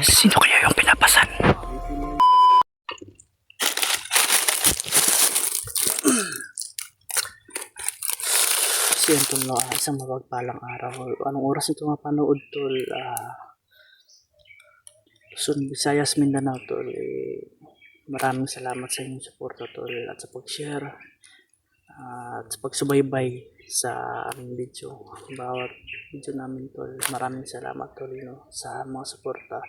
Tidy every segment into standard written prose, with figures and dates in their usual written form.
Sino kaya yung pinapasan? So yun tol, no? Isang mapagpalang araw. Anong oras ito mapanood tol? Luzon, Visayas, Mindanao tol. Maraming salamat sa inyong suporta tol at sa pag-share at sa pagsubaybay sa aming video. Bawat video namin tol, maraming salamat tol, no? Sa mga suporta,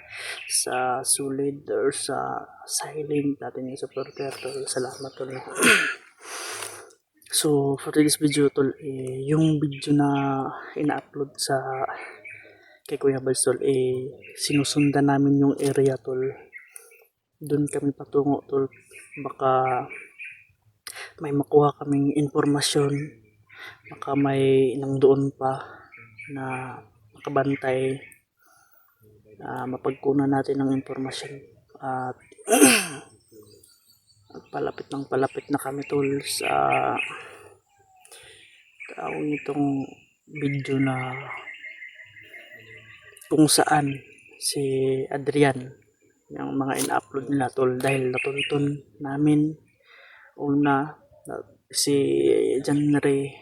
sa solid or sa silent natin yung supporter tol. Salamat tol. So for this video tol, yung video na ina-upload sa kay Kuya Bals tol, sinusundan namin yung area tol. Doon kami patungo tol, baka may makuha kaming informasyon, baka may nang doon pa na makabantay, mapagkunan natin ng informasyon at palapit na kami tol sa taong itong video na kung saan si Adrian, yung mga ina-upload nila tol, dahil natuntun namin una si Janry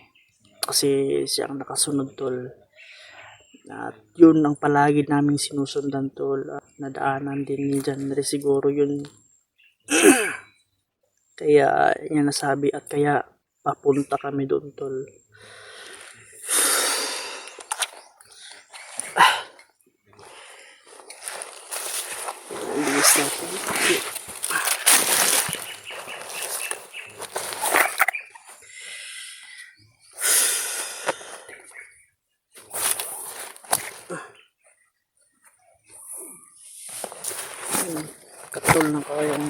kasi siyang nakasunod tol, at yun ang palagi naming sinusundan tol, at nadaanan din ni Janry siguro yun kaya niya nasabi at kaya papunta kami doon tol. Bilis natin. Katol na kayang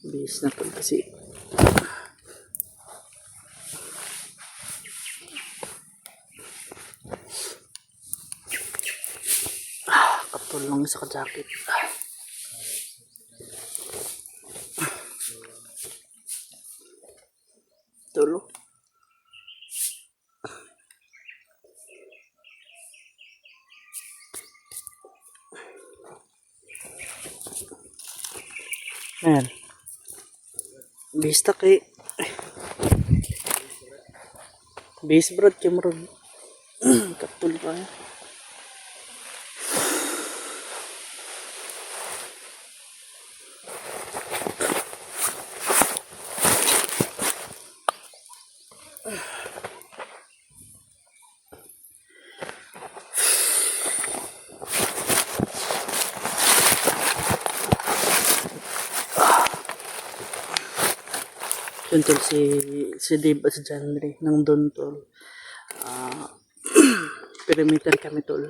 bis na tol kasi katol lang sa jacket. Tulo. Ayan. Bista kay base brad Cameron. Katul pa yan. Yun tol, si Dave at si Janry nang doon tol. Perimeter kami tol.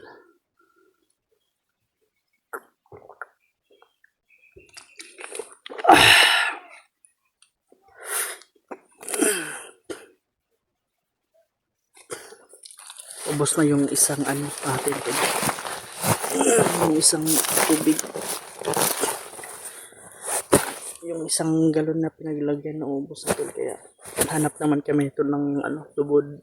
Ubos na yung isang ano natin tol. Yung isang tubig. Yung isang galon na pinaglagyan na ubos na tol, kaya hanap naman kami ito ng ano, tubod.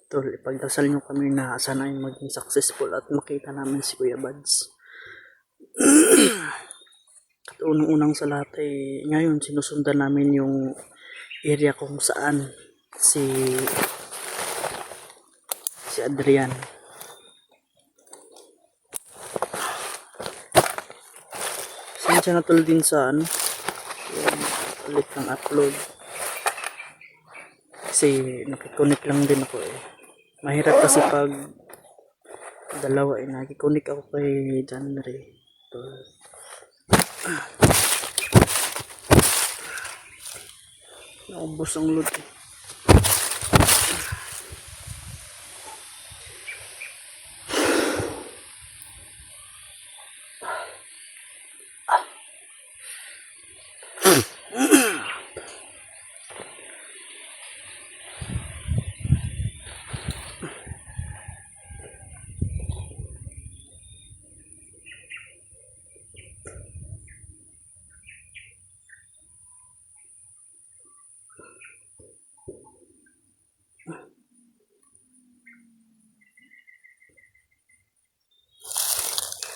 Tol, ipagdasal nyo kami na sana ay maging successful at makita namin si Kuya Bads. At unang-unang sa lahat ay ngayon sinusundan namin yung area kung saan si Adrian. Siya na tol din sa ano, yung ulit ng upload kasi nakikonik lang din ako mahirap kasi pag dalawa nakikonik ako kay Janry tol. Naubos ang load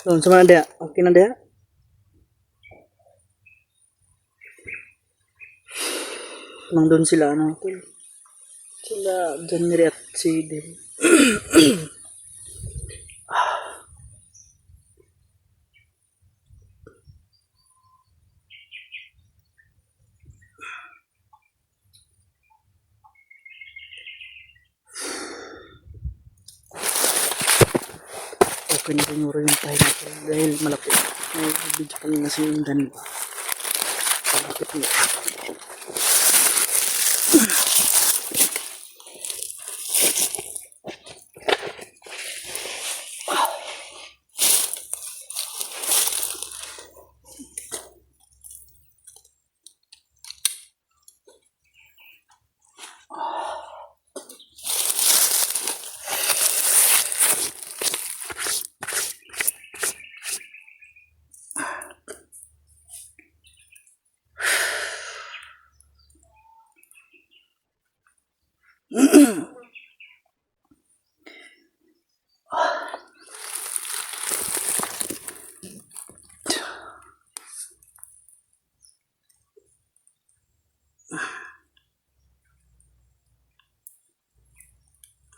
Doon sa mana dia. Okay na dia. Nandun sila ano tol. Sila January at si Del. Okay na siguro yung pahinga ko dahil malapit. May video kami na sinundan. Malapit na.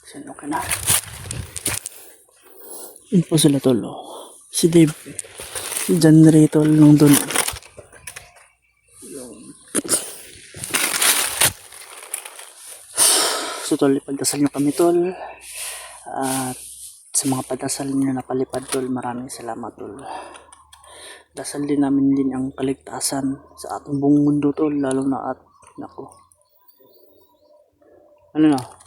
Sino ka na? Yun po sila tol. Oh. Si Dave. Si John Ray tol nung doon. So tol, ipagdasal nyo kami tol. At sa mga padasal nyo na palipad tol, maraming salamat tol. Dasal din namin din ang kaligtasan sa ating buong mundo tol, lalo na at nako. Ano na?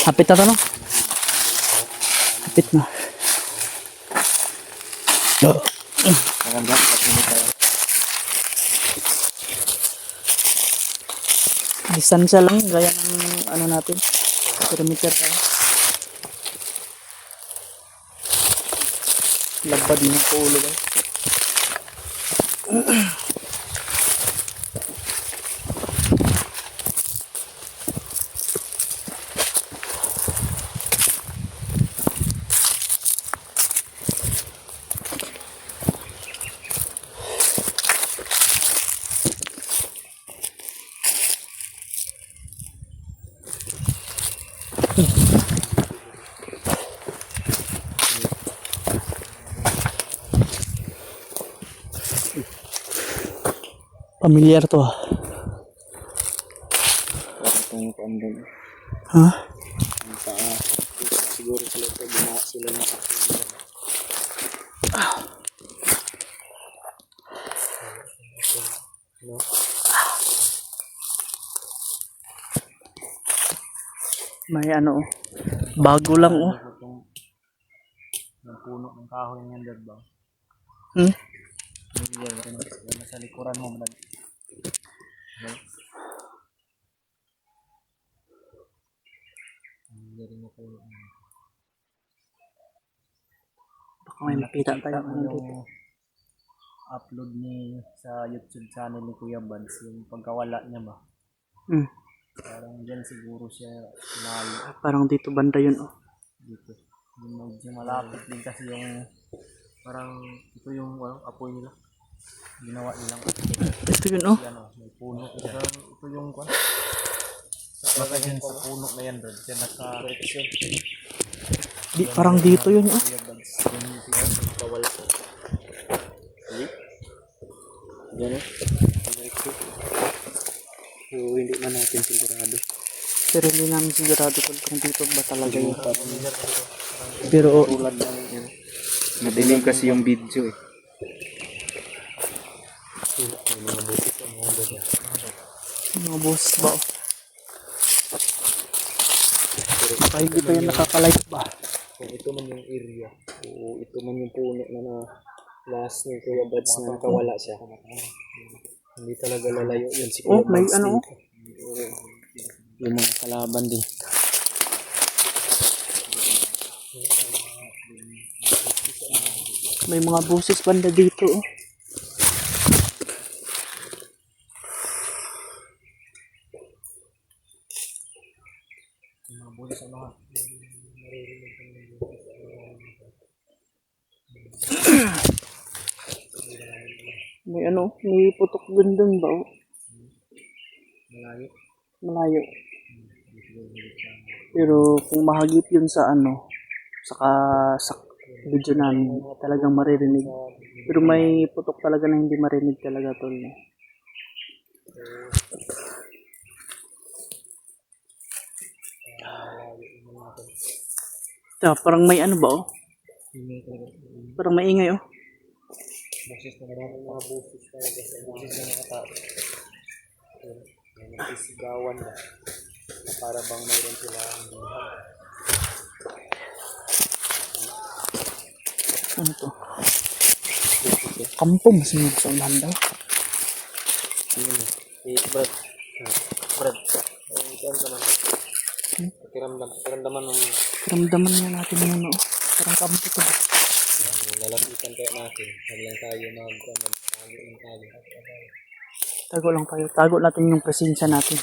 Hapit na to no? Hapit na. Distansya lang, gaya ng ano natin. Perimeter tayo. Labad mo ko ulo ba? Pamilyar to ah. Para itong pandon. Ha? Ang taas. Siguro sila ito, ginawa sila ng akin nila. No? May ano oh. Bago lang oh. Yung puno ng kahoy ng yan, ba? Hmm? Yan, sa likuran mo. Baka may makita tayo mo ano dito. yung upload ni sa YouTube channel ni Kuya Bads, yung pagkawala niya ba? Hmm. Parang dyan siguro siya nayo Parang dito banda yun oh. dito. Yung malapit din kasi yung parang ito yung apoy nila. Ginawa nilang Ito yun oh. yan, may puno. Ito yung kwan. Baka dyan sa puno na yan doon. Dyan naka-correction. Di, parang dito yun oh. Kuya Bads. Yung pawala ko. Diyan hindi man natin sigurado. Pero hindi namin sigurado kung dito ba talaga yun. Pero oh, Tulad ng yan. Madilim kasi yung video eh. mga boss ba oh. Baka hindi pa yan nakakalive ba? Kung ito man yung area, o ito man yung puno na last ni Kuya Bads na nakawala siya. Hindi talaga lalayo yun si Oh, Kuya may Bads ano oh. dito. yung mga kalaban din. May mga buses banda dito. Oh. Yung mga bulis sa mga May ano, may putok dun ba? Oh. malayo. Malayo. Pero kung mahagip yun sa ano, sa video namin, talagang maririnig. Pero may putok talaga na hindi marinig talaga tol. Ito, parang may ano ba oh? Hindi talaga. Parang maingay oh. Boses na mga boses talaga. Boses na mga tao. Nagsisigawan na. Para bang mayroon sila ang buhay. Ano to? Kampo masunod sa ulan daw. Brad. Brad. Ikan ka man. Kiramdaman mo. Ramdaman nga natin yung ano. Parang kampo to. Lalapitan kaya natin. Huwag lang tayo tago ng tago. Tago lang tayo. Tago natin yung presensya natin.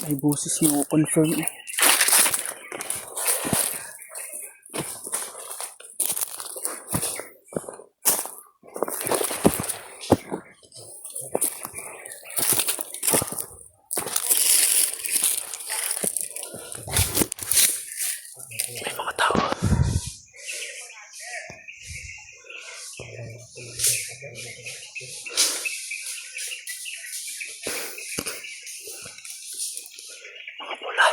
May busis yung confirm eh. May mga tao. Mga pula.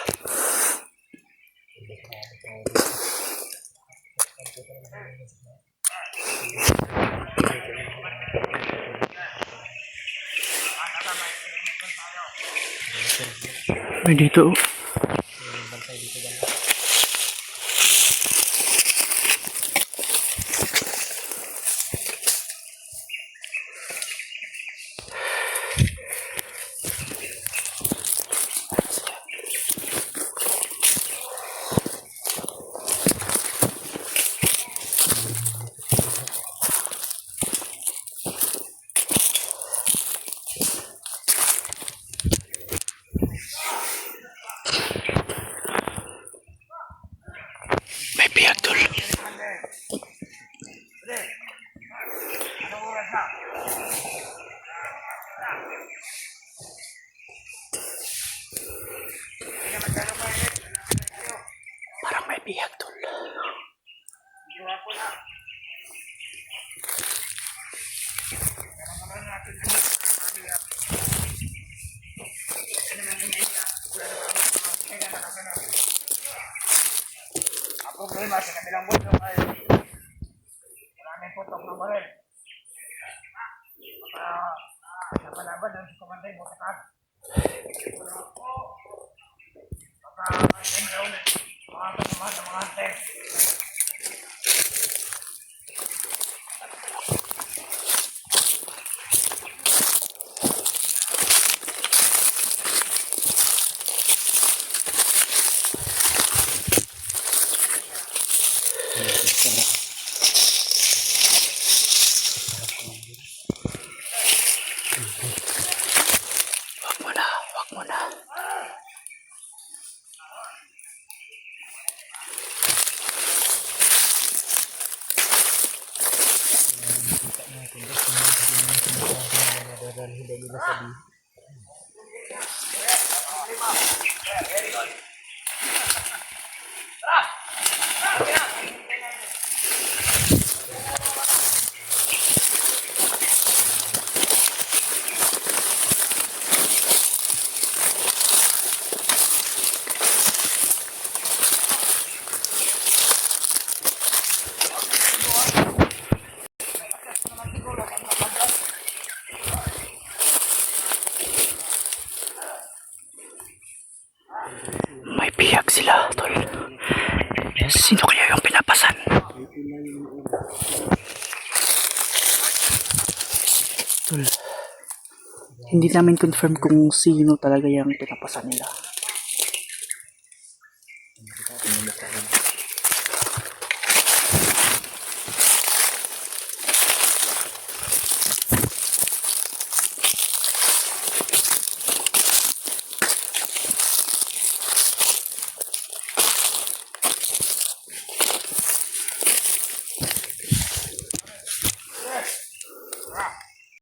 May dito. May biyag tol. Parang may biyag tol. Ang problema sa kabilang mundo ay maraming putok ng baril. Napalaban ng kumanday mo sa taas. Pagka-main ulit, mga kasama ng mga ante. Wag mo na, wag mo na. pinapasan. Tol, hindi namin confirm kung sino talaga yung pinapasan nila.